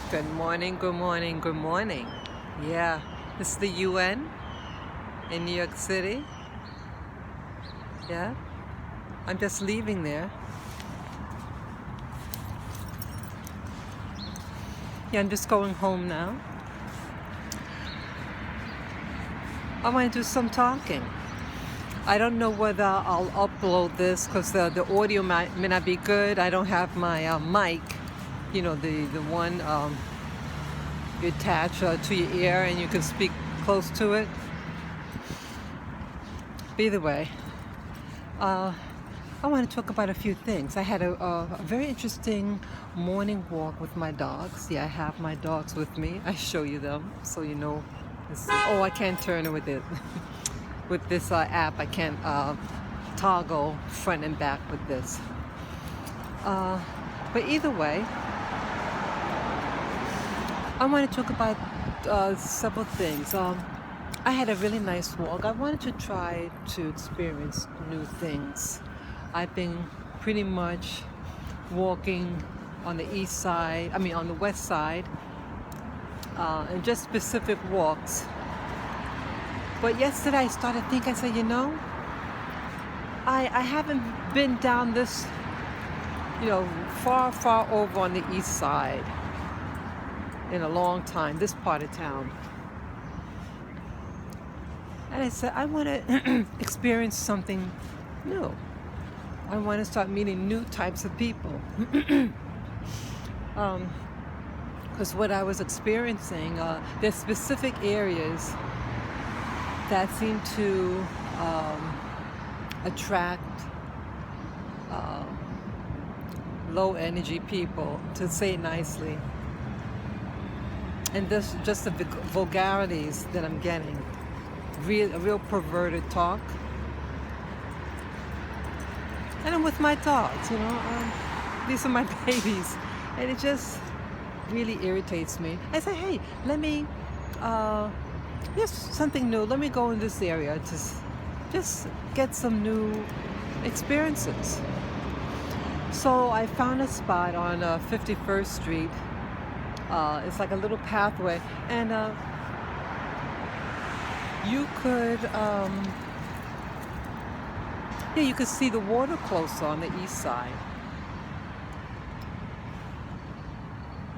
Good morning, good morning, good morning. Yeah, this is the UN in New York City. Yeah, I'm just leaving there. Yeah, I'm just going home now. I want to do some talking. I don't know whether I'll upload this because the audio may not be good. I don't have my mic, the one you attach to your ear and you can speak close to it. But either way, I want to talk about a few things. I had a very interesting morning walk with my dogs. Yeah, I have my dogs with me. I show you them so you know. Oh, I can't turn it with it. With this app, I can't toggle front and back with this. But either way, I want to talk about several things. I had a really nice walk. I wanted to try to experience new things. I've been pretty much walking on the on the west side, and just specific walks. But yesterday I started thinking, I said, I haven't been down this, far, far over on the east side in a long time, this part of town. And I said, I want to experience something new. I want to start meeting new types of people. Because what I was experiencing, there's specific areas that seem to attract low energy people, to say it nicely. And this just the vulgarities that I'm getting, real perverted talk. And I'm with my dogs, these are my babies, and it just really irritates me. I say, hey, let me, something new. Let me go in this area to just get some new experiences. So I found a spot on 51st Street. It's like a little pathway, and you could, you could see the water closer on the east side.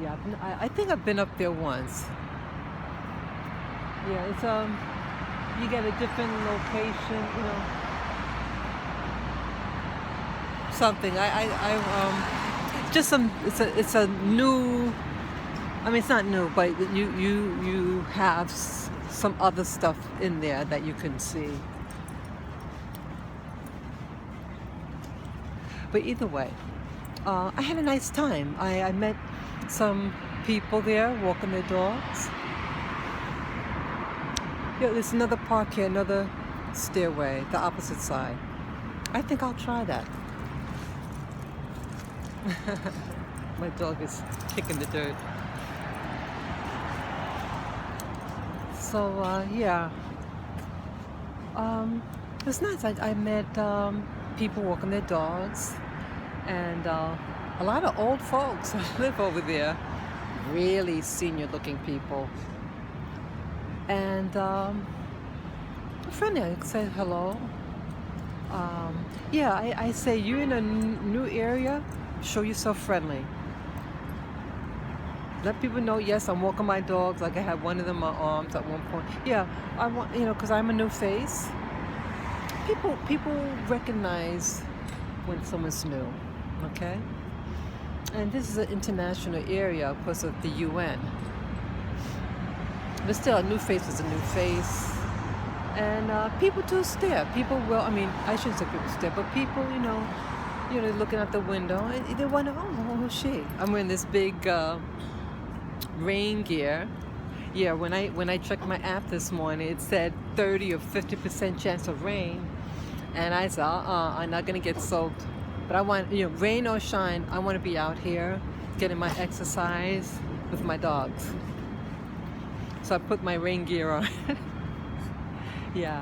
Yeah, I think I've been up there once. Yeah, it's you get a different location, something. Just some. It's a new. I mean, it's not new, but you have some other stuff in there that you can see. But either way, I had a nice time. I met some people there walking their dogs. Yeah, there's another park here, another stairway, the opposite side. I think I'll try that. My dog is kicking the dirt. So, it's nice. I met people walking their dogs, and a lot of old folks live over there, really senior-looking people. And friendly, I said hello. I say, you're in a new area, show yourself friendly. Let people know, yes, I'm walking my dogs. Like I had one of them in my arms at one point. Yeah, I want, because I'm a new face. People recognize when someone's new, okay? And this is an international area because of the UN. But still, a new face is a new face. And people do stare. People will, I shouldn't say people stare, but people, looking out the window, and they wonder, oh, who's she? I'm wearing this big rain gear. Yeah, when I checked my app this morning, it said 30 or 50% chance of rain. And I said, I'm not going to get soaked. But I want, rain or shine, I want to be out here getting my exercise with my dogs. So I put my rain gear on. Yeah,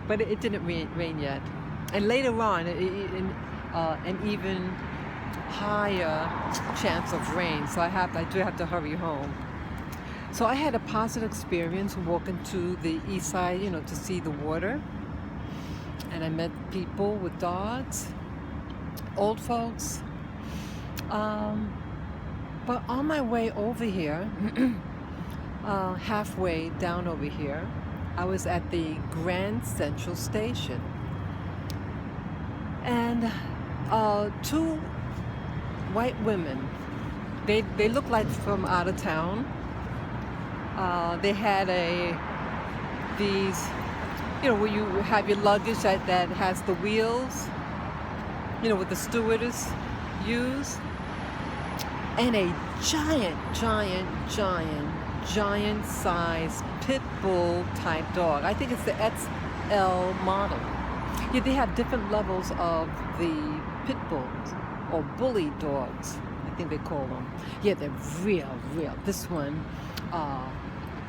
but it didn't rain yet. And later on, and even higher chance of rain, so I do have to hurry home. So I had a positive experience walking to the east side, to see the water. And I met people with dogs, old folks. But on my way over here, halfway down over here, I was at the Grand Central Station. And two white women, they look like from out of town. They had these, where you have your luggage that has the wheels, what the stewardess use, and a giant size pit bull type dog. I think it's the XL model. Yeah, they have different levels of the pit bulls or bully dogs, I think they call them. Yeah, they're real. This one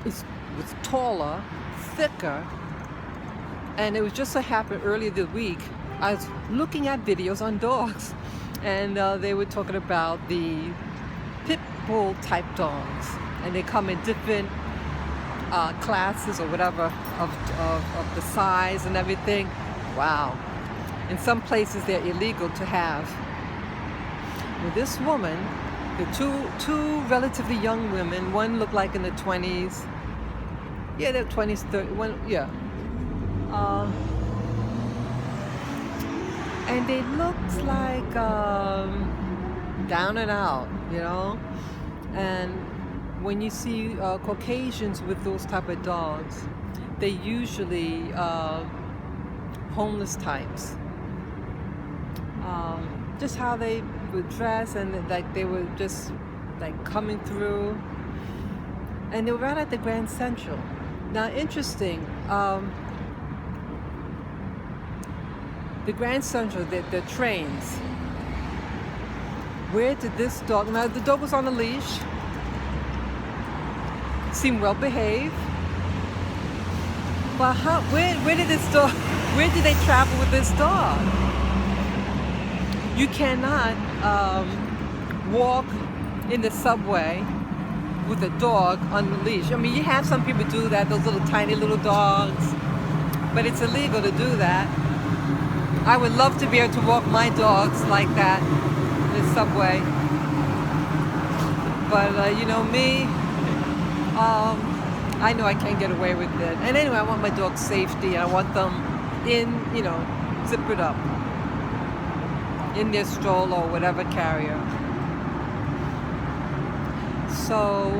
was taller, thicker, and it was just so happened earlier this week I was looking at videos on dogs, and they were talking about the pit bull type dogs, and they come in different classes or whatever of the size and everything. Wow. In some places they're illegal to have. Well, this woman, the two relatively young women, one looked like in the 20s. Yeah, they're 20s, 30, one, yeah. And they looked like down and out, And when you see Caucasians with those type of dogs, they usually homeless types. Just how they would dress, and like they were just like coming through, and they were right at the Grand Central. Now, interesting. The Grand Central, the trains. Where did this dog? Now the dog was on a leash. Seemed well behaved. But where did this dog? Where did they travel with this dog? You cannot walk in the subway with a dog on the leash. I mean, you have some people do that, those little tiny little dogs, but it's illegal to do that. I would love to be able to walk my dogs like that in the subway. But me, I know I can't get away with it. And anyway, I want my dog's safety, and I want them in, zippered up, in their stroller or whatever carrier. So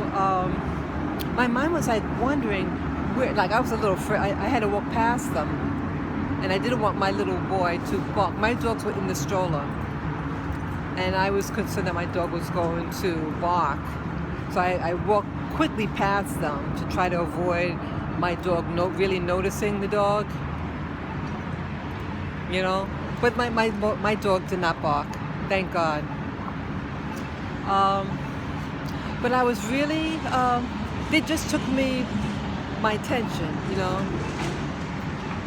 my mind was like wondering where, like I was a little afraid. I had to walk past them, and I didn't want my little boy to bark. My dogs were in the stroller, and I was concerned that my dog was going to bark. So I walked quickly past them to try to avoid my dog really noticing the dog. But my dog did not bark, thank God. But I was really, they just took my attention,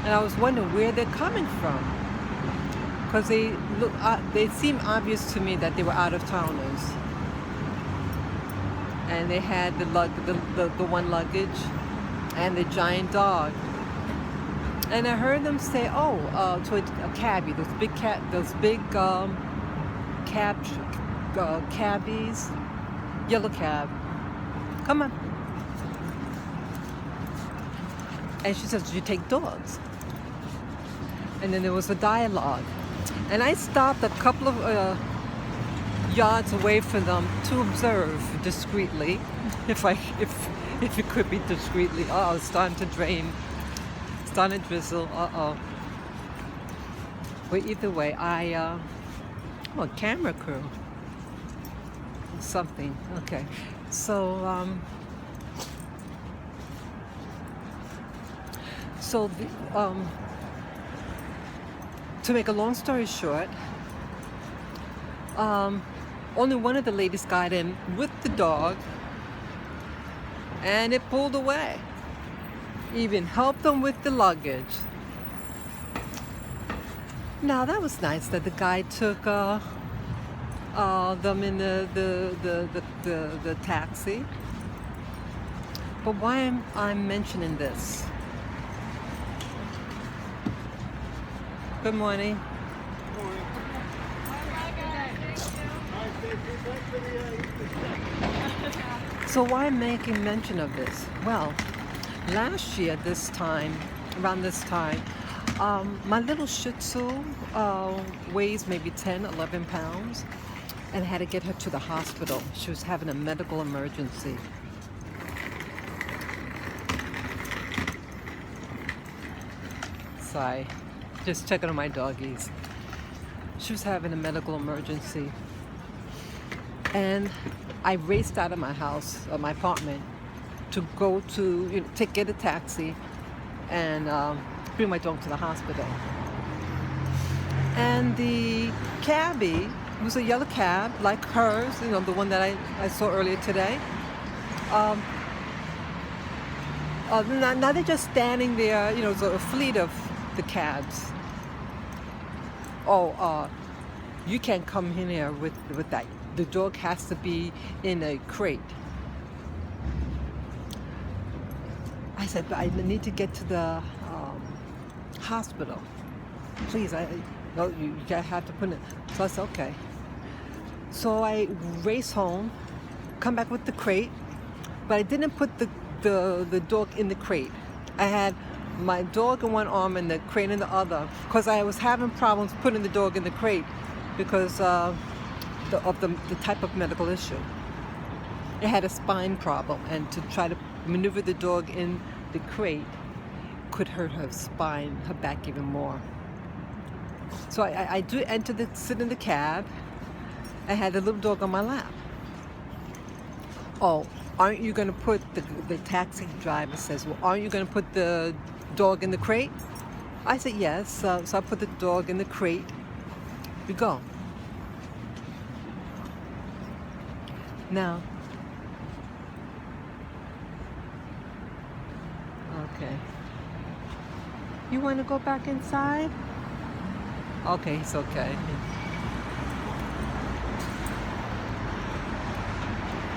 and I was wondering where they're coming from, because they seemed obvious to me that they were out of towners, and they had the one luggage and the giant dog. And I heard them say, to a cabbie, those big cabbies, yellow cab, come on. And she says, "Do you take dogs?" And then there was a dialogue, and I stopped a couple of yards away from them to observe discreetly, if it could be discreetly. It's starting to drain. Starting to drizzle. But either way, a camera crew. Something. Okay. So, to make a long story short, only one of the ladies got in with the dog, and it pulled away. Even helped them with the luggage. Now that was nice that the guy took them in the taxi. But why am I mentioning this? Good morning. So why am I making mention of this? Well, last year around this time, my little Shih Tzu weighs maybe 10, 11 pounds, and I had to get her to the hospital. She was having a medical emergency. Sorry, just checking on my doggies. She was having a medical emergency. And I raced out of my house, my apartment, to go to, get a taxi and bring my dog to the hospital. And the cabbie, it was a yellow cab like hers, the one that I saw earlier today. Now they're just standing there, so a fleet of the cabs. You can't come in here with that. The dog has to be in a crate. I said, but I need to get to the hospital. Please, you have to put it. So I said, okay. So I race home, come back with the crate, but I didn't put the dog in the crate. I had my dog in one arm and the crate in the other, because I was having problems putting the dog in the crate because of the type of medical issue. It had a spine problem, and to try to maneuver the dog in the crate could hurt her spine, her back even more. So I do sit in the cab. I had the little dog on my lap. Oh, aren't you going to put, the taxi driver says, well, aren't you going to put the dog in the crate? I said yes. So I put the dog in the crate. We go. Now, okay. You want to go back inside? Okay, he's okay.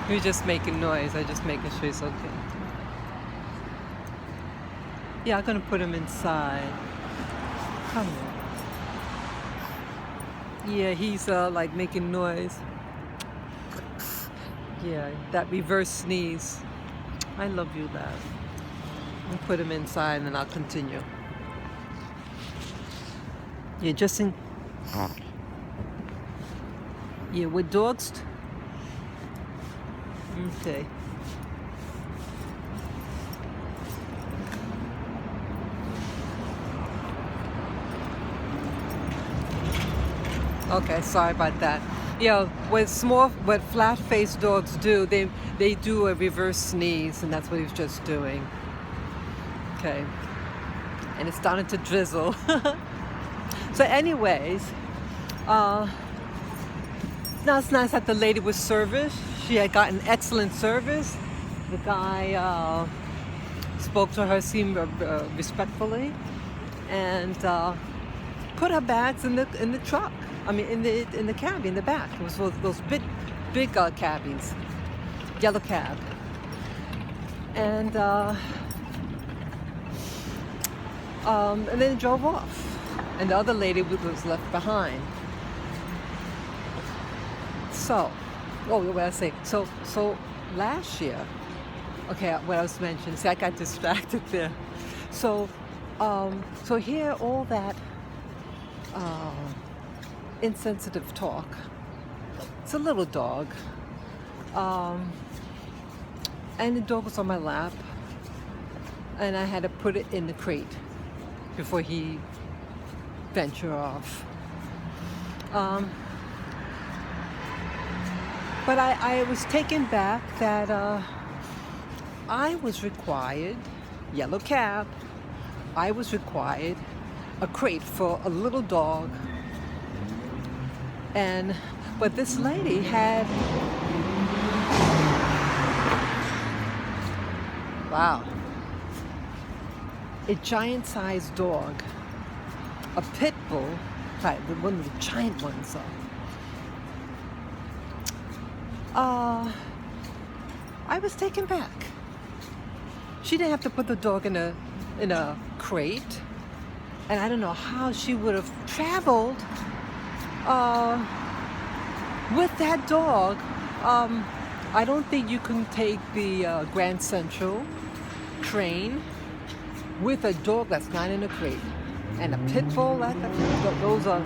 You're just making noise. I'm just making sure he's okay. Yeah, I'm gonna put him inside. Come on. Yeah, he's like making noise. Yeah, that reverse sneeze. I love you, lad. I'll put him inside and then I'll continue. Yeah, just in. Yeah, with dogs. Okay. Okay, sorry about that. What flat-faced dogs do, they do a reverse sneeze, and that's what he was just doing. Okay. And it's starting to drizzle. So anyways, now it's nice that the lady was service. She had gotten excellent service. The guy spoke to her, seemed respectfully, and put her bags in the truck. I mean, in the cab in the back. It was those big cabbies, yellow cab, and then drove off, and the other lady was left behind. So, what I say? So last year, okay, what I was mentioning. See, I got distracted there. So here all that. Insensitive talk. It's a little dog, and the dog was on my lap, and I had to put it in the crate before he ventured off. But I was taken back that I was required, yellow cab, I was required a crate for a little dog. But this lady had, wow, a giant-sized dog, a pit bull, one of the giant ones, uh, I was taken back. She didn't have to put the dog in a crate, and I don't know how she would have traveled with that dog. I don't think you can take the Grand Central train with a dog that's not in a crate. And a pit bull, those are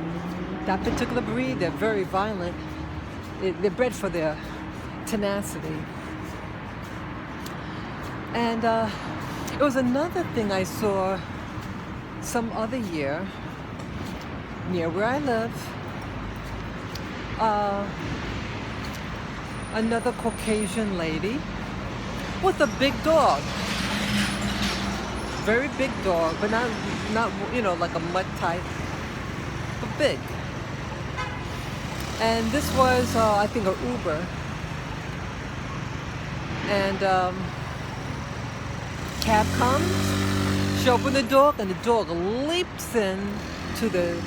that particular breed. They're very violent. They're bred for their tenacity. And it was another thing I saw some other year near where I live. Another Caucasian lady with a big dog. Very big dog, but not like a mutt type, but big. And this was I think an Uber. And cab comes, she opened the door, and the dog leaps in to the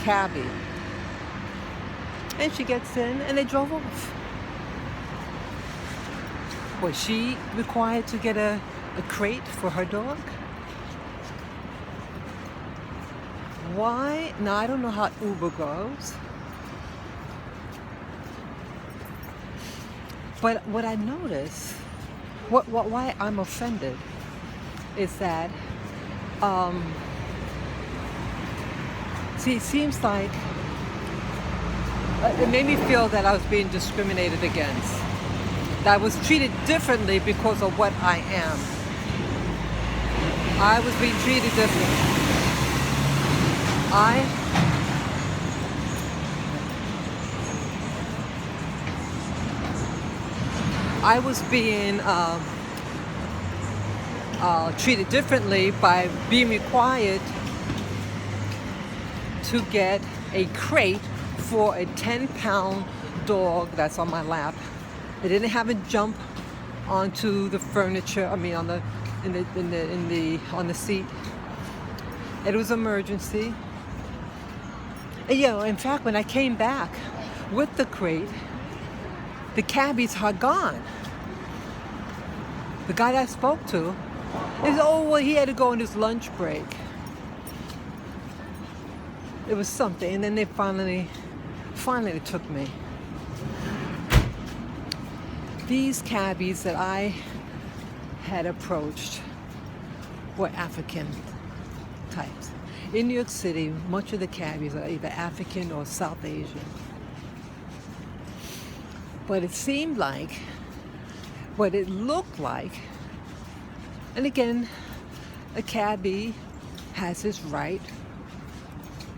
cabbie. And she gets in, and they drove off. Was she required to get a crate for her dog? Why? Now, I don't know how Uber goes. But what I notice, why I'm offended, is that, see, it seems like it made me feel that I was being discriminated against, that I was treated differently because of what I am. I was being treated differently. I was being treated differently by being required to get a crate for a 10-pound dog that's on my lap. They didn't have it jump onto the furniture. I mean, on the seat. It was emergency. And, in fact, when I came back with the crate, the cabbies had gone. The guy that I spoke to, he said, he had to go on his lunch break. It was something, and then they finally they took me. These cabbies that I had approached were African types. In New York City, much of the cabbies are either African or South Asian. But it seemed like, what it looked like, and again, a cabbie has his right,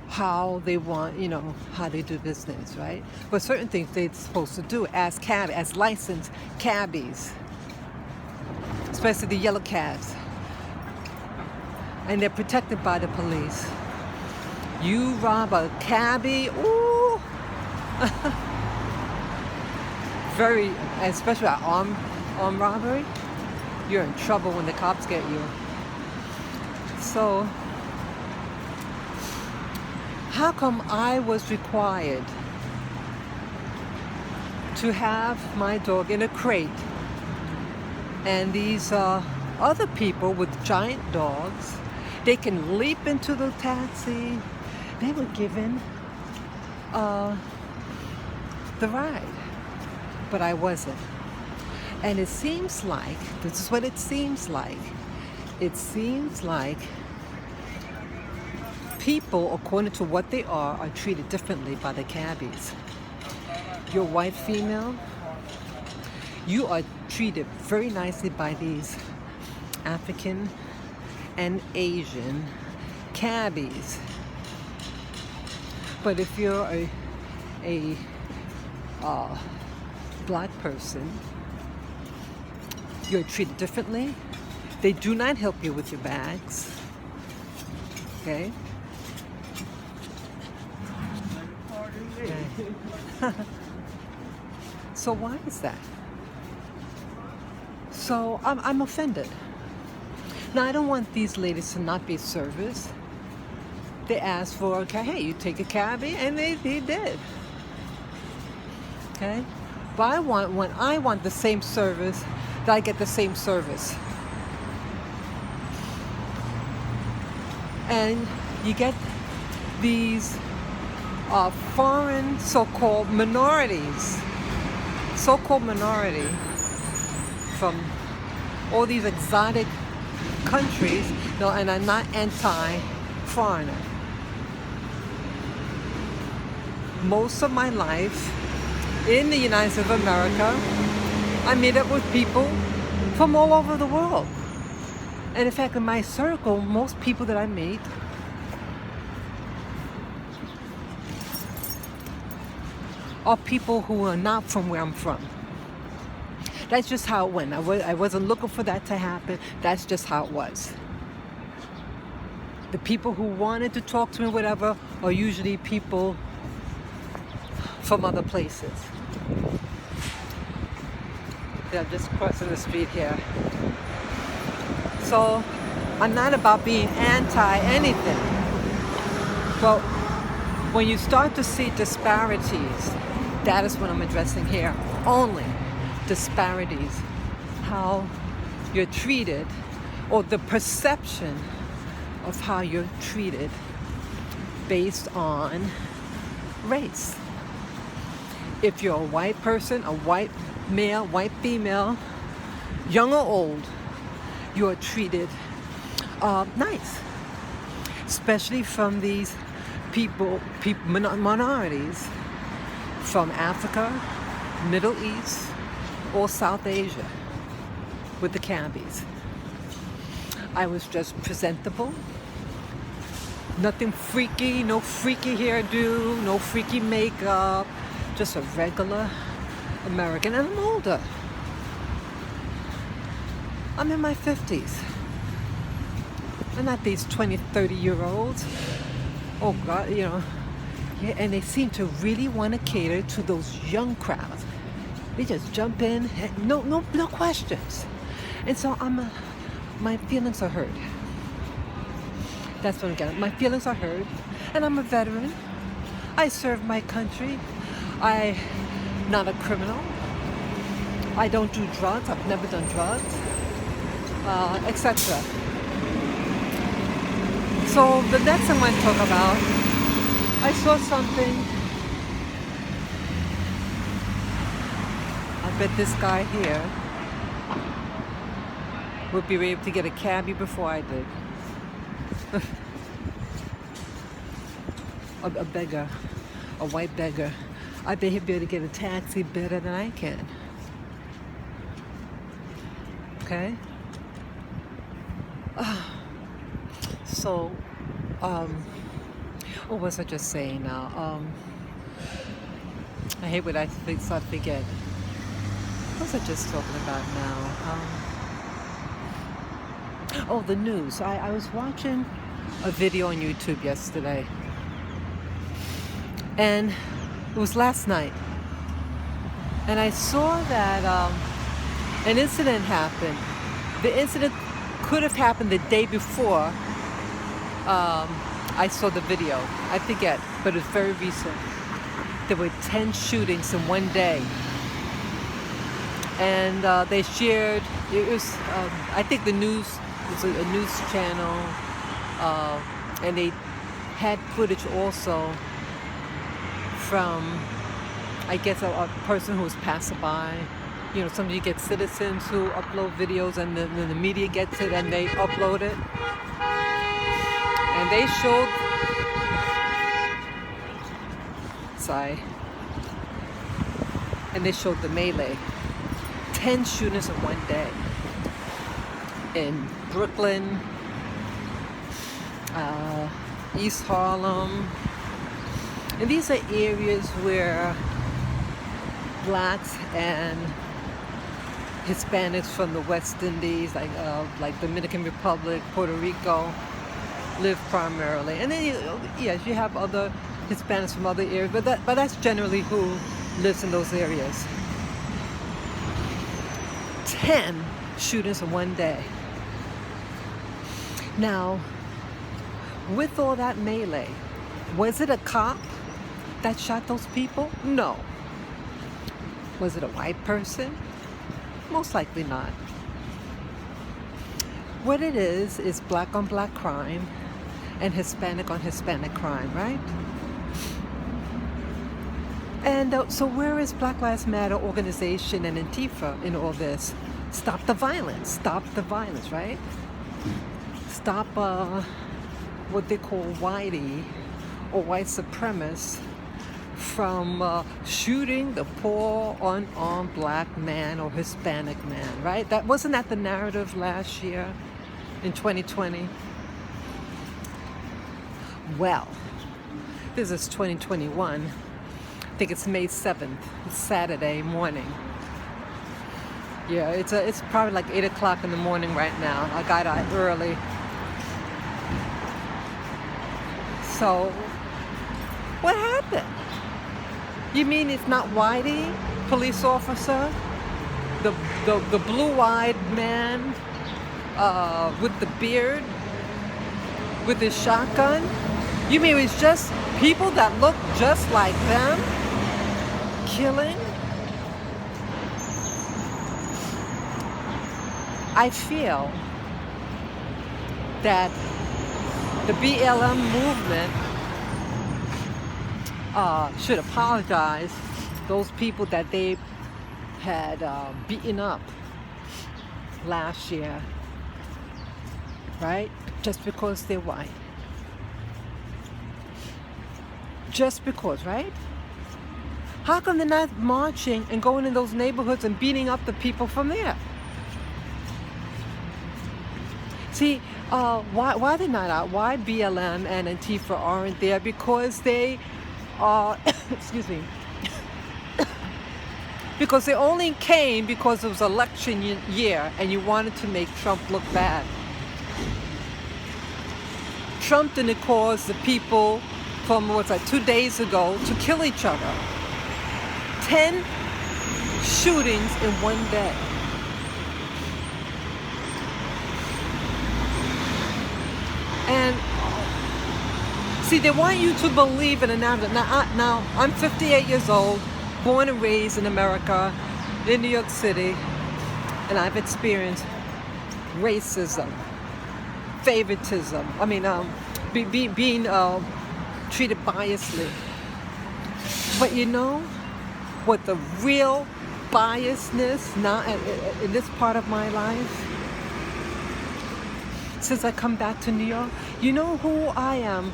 how they want, how they do business, right? But certain things they're supposed to do as licensed cabbies, especially the yellow cabs. And they're protected by the police. You rob a cabbie, ooh! Very, especially armed robbery, you're in trouble when the cops get you. So, how come I was required to have my dog in a crate, and these other people with giant dogs, they can leap into the taxi? They were given the ride, but I wasn't. And it seems like, this is what it seems like. It seems like people, according to what they are treated differently by the cabbies. You're white female, you are treated very nicely by these African and Asian cabbies. But if you're a black person, you're treated differently. They do not help you with your bags. Okay? So why is that? So I'm offended. Now, I don't want these ladies to not be serviced. They asked for, okay, hey, you take a cabbie, and they did. okay? But when I want the same service, that I get the same service. And you get these foreign so-called minorities, from all these exotic countries. No, and I'm not anti-foreigner. Most of my life in the United States of America, I meet up with people from all over the world. And in fact, in my circle, most people that I meet are people who are not from where I'm from. That's just how it went. I wasn't looking for that to happen. That's just how it was. The people who wanted to talk to me, whatever, are usually people from other places. Yeah, just crossing the street here. So I'm not about being anti-anything. But when you start to see disparities, that is what I'm addressing here. Only disparities. How you're treated, or the perception of how you're treated based on race. If you're a white person, a white male, white female, young or old, you are treated nice. Especially from these minorities from Africa, Middle East, or South Asia with the cabbies. I was just presentable. Nothing freaky, no freaky hairdo, no freaky makeup. Just a regular American, and I'm older. I'm in my 50s. I'm not these 20, 30-year-olds. Oh God, yeah, and they seem to really want to cater to those young crowds. They just jump in, no questions. And so my feelings are hurt. That's what I'm getting. My feelings are hurt, and I'm a veteran. I serve my country. I'm not a criminal. I don't do drugs. I've never done drugs, etc. So the next thing I want to talk about, I saw something. I bet this guy here would be able to get a cabbie before I did. A beggar, a white beggar. I bet he'd be able to get a taxi better than I can. Okay? So, what was I just saying now? I hate what I forget. What was I just talking about now? The news. I was watching a video on YouTube yesterday. And it was last night. And I saw that an incident happened. The incident could have happened the day before I saw the video. I forget, but it's very recent. There were 10 shootings in one day. And they shared, it was, I think the news, it was a news channel, and they had footage also from, I guess, a person who was passerby. You know, sometimes you get citizens who upload videos, and then the media gets it and they upload it. And they showed, and they showed the melee. 10 shootings in one day. In Brooklyn, East Harlem. And these are areas where blacks and Hispanics from the West Indies, like Dominican Republic, Puerto Rico, live primarily. And then yes, you have other Hispanics from other areas, but that's generally who lives in those areas. 10 shootings in one day. Now, with all that melee, was it a cop that shot those people? No. Was it a white person? Most likely not. What it is black on black crime and Hispanic on Hispanic crime, right? And so where is Black Lives Matter organization and Antifa in all this? Stop the violence, right? Stop what they call whitey or white supremacists from shooting the poor unarmed black man or Hispanic man, right? Wasn't that the narrative last year in 2020? Well, this is 2021. I think it's May 7th. It's Saturday morning. Yeah, it's probably like 8 o'clock in the morning right now. I got out early. So, what happened? You mean it's not Whitey, police officer? The blue-eyed man with the beard, with his shotgun? You mean it's just people that look just like them killing? I feel that the BLM movement should apologize to those people that they had beaten up last year, right? Just because they're white. Just because, right? How come they're not marching and going in those neighborhoods and beating up the people from there? See, why they're not out? Why BLM and Antifa aren't there? Because they are, excuse me, because they only came because it was election year and you wanted to make Trump look bad. Trump didn't cause the people from, 2 days ago to kill each other. 10 shootings in one day. And see, they want you to believe in a narrative. Now, I'm 58 years old, born and raised in America, in New York City, and I've experienced racism, favoritism. I mean, being treated biasly. But you know what the real biasness now in this part of my life? Since I come back to New York, you know who I am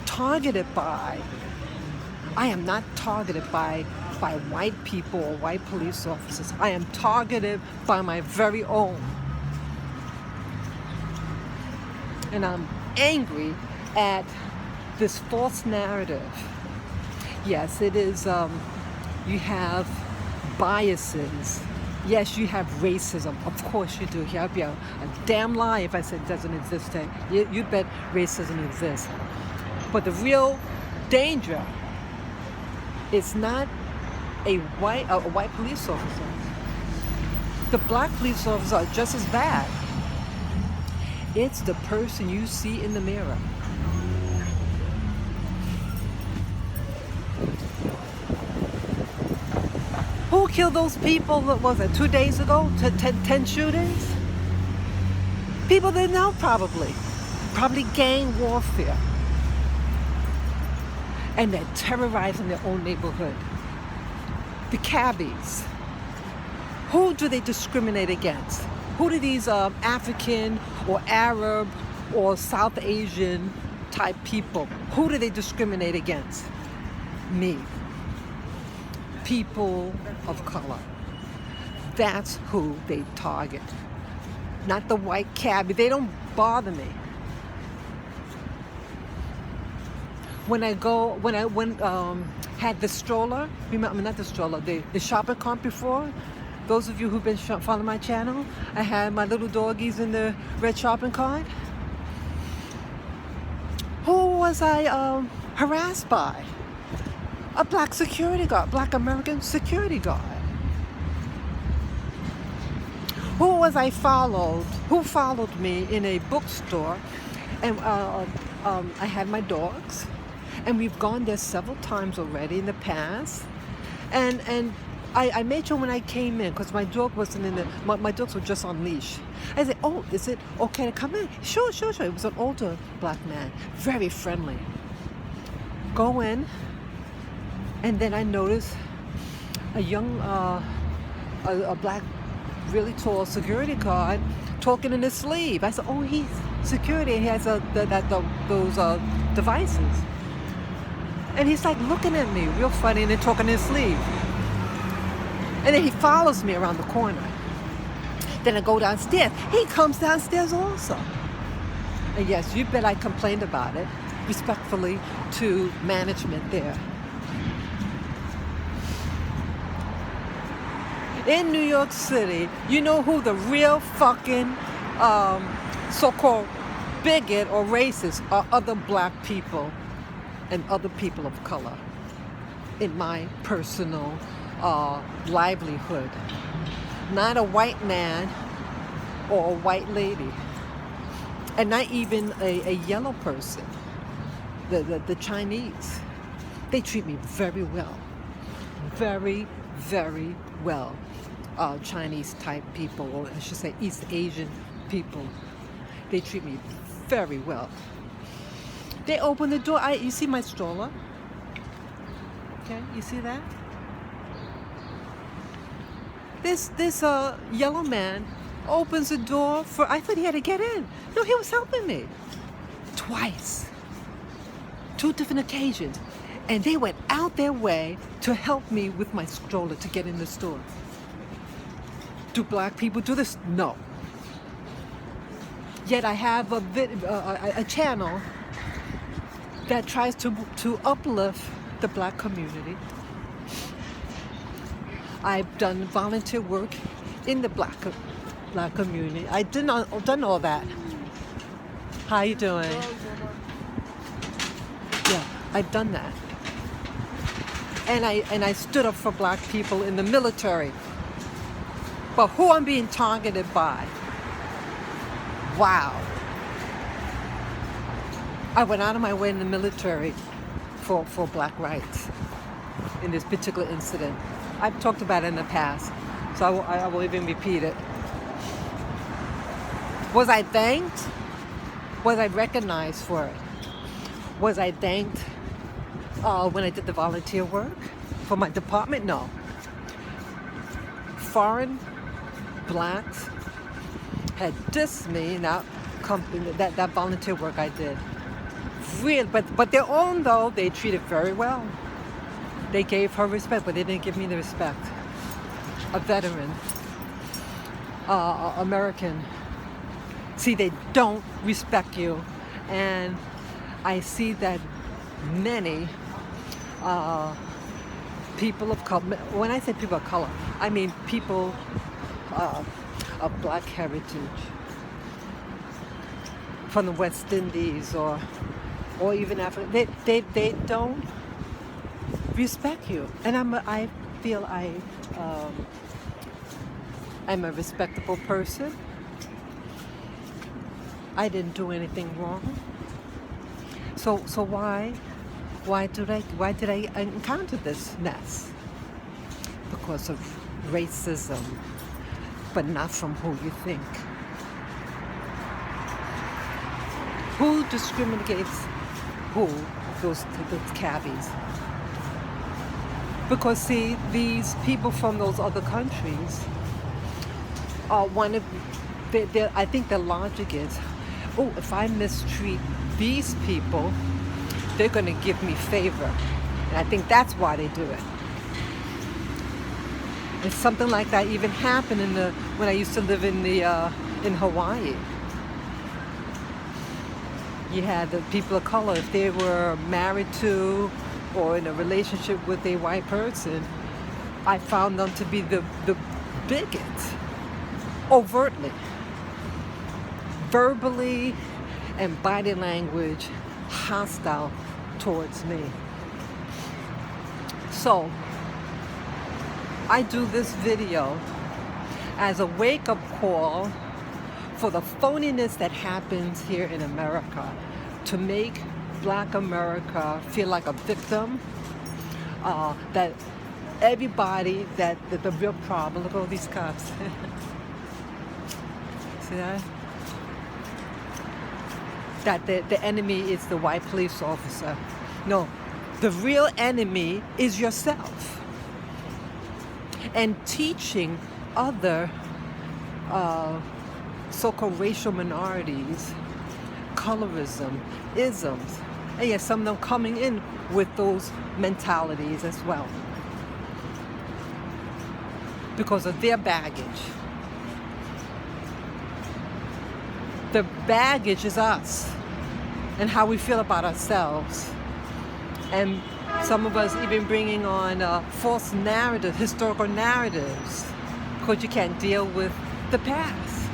targeted by? I am not targeted by white people or white police officers. I am targeted by my very own. And I'm angry at this false narrative. Yes, it is, you have biases. Yes, you have racism. Of course you do. I'd be a damn lie if I said it doesn't exist. You bet racism exists. But the real danger is not a white police officer. The black police officers are just as bad. It's the person you see in the mirror. Who killed those people, what was it, 2 days ago? 10 shootings? People they know probably. Probably gang warfare. And they're terrorizing their own neighborhood. The cabbies. Who do they discriminate against? Who do these African or Arab or South Asian type people, who do they discriminate against? Me. People of color. That's who they target. Not the white cabbie. They don't bother me. When I had the stroller, remember, not the stroller, the shopping cart before. Those of you who've been following my channel, I had my little doggies in the red shopping cart. Who was I harassed by? A black security guard, black American security guard. Who was I followed? Who followed me in a bookstore? And I had my dogs, and we've gone there several times already in the past. And I made sure when I came in, because my dog wasn't in the, my dogs were just on leash. I said, oh, is it okay to come in? Sure. It was an older black man, very friendly. Go in, and then I noticed a young, a black, really tall security guard talking in his sleeve. I said, oh, he's security, and he has those devices. And he's like looking at me real funny and then talking in his sleeve. And then he follows me around the corner. Then I go downstairs. He comes downstairs also. And yes, you bet I complained about it respectfully to management there. In New York City, you know who the real fucking so-called bigot or racist are? Other black people and other people of color, in my personal livelihood. Not a white man or a white lady, and not even a yellow person. The Chinese, they treat me very well, very, very well. Chinese type people, or I should say East Asian people, they treat me very well. They open the door. You see my stroller? Okay, you see that? This yellow man opens the door for, I thought he had to get in. No, he was helping me. Twice. 2 different occasions. And they went out their way to help me with my stroller to get in the store. Do black people do this? No. Yet I have a channel that tries to uplift the black community. I've done volunteer work in the black community. I've done all that. How you doing? Yeah, I've done that. And I stood up for black people in the military. But who I'm being targeted by? Wow. I went out of my way in the military for black rights in this particular incident. I've talked about it in the past, so I will even repeat it. Was I thanked? Was I recognized for it? Was I thanked when I did the volunteer work for my department? No. Foreign blacks had dissed me in that volunteer work I did. Real, but their own though, they treated very well. They gave her respect, but they didn't give me the respect. A veteran, American. See, they don't respect you, and I see that many people of color. When I say people of color, I mean people of black heritage from the West Indies or even Africa. They don't respect you, and I feel I'm a respectable person. I didn't do anything wrong. So why did I encounter this mess? Because of racism, but not from who you think. Who discriminates who? Those cabbies. Because see, these people from those other countries are I think the logic is, oh, if I mistreat these people, they're going to give me favor. And I think that's why they do it. And something like that even happened when I used to live in Hawaii. You had the people of color, if they were married to or in a relationship with a white person, I found them to be the bigots, overtly, verbally and body language hostile towards me. So I do this video as a wake-up call for the phoniness that happens here in America, to make Black America feel like a victim, that everybody that the real problem. Look at all these cops. See that? That the enemy is the white police officer. No, the real enemy is yourself. And teaching other so-called racial minorities colorism, isms, and yes, some of them coming in with those mentalities as well because of their baggage. The baggage is us and how we feel about ourselves. And some of us even bringing on false narratives, historical narratives, because you can't deal with the past.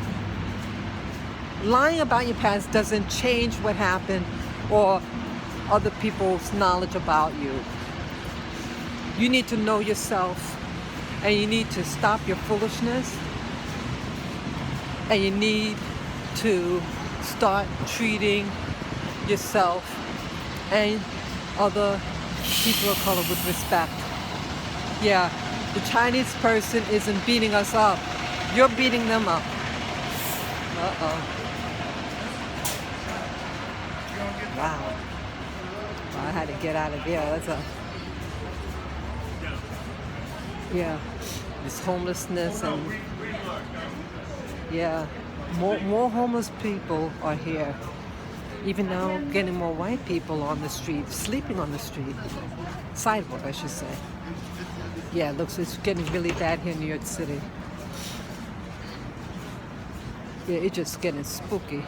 Lying about your past doesn't change what happened or other people's knowledge about you. You need to know yourself, and you need to stop your foolishness, and you need to start treating yourself and other people of color with respect. Yeah, the Chinese person isn't beating us up. You're beating them up. Uh-oh. Wow. Well, I had to get out of there. That's a... Yeah. This homelessness and... Yeah. More homeless people are here. Even now, getting more white people on the street, sleeping on the street. Sidewalk, I should say. Yeah, it looks, it's getting really bad here in New York City. Yeah, it's just getting spooky.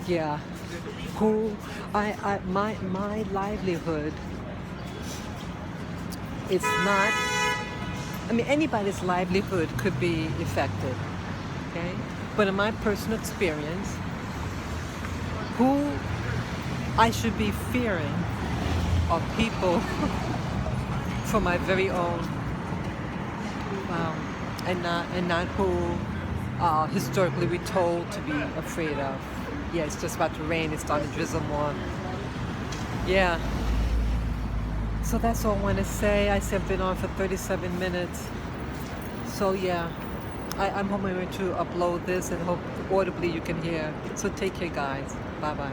Yeah. My livelihood, it's not, I mean, anybody's livelihood could be affected, okay? But in my personal experience, who I should be fearing are people from my very own, and not who historically we're told to be afraid of. Yeah, it's just about to rain, it's starting to drizzle more. Yeah. So that's all I want to say. I said I've been on for 37 minutes. So yeah, I'm hoping to upload this and hope audibly you can hear. So take care, guys. Bye-bye.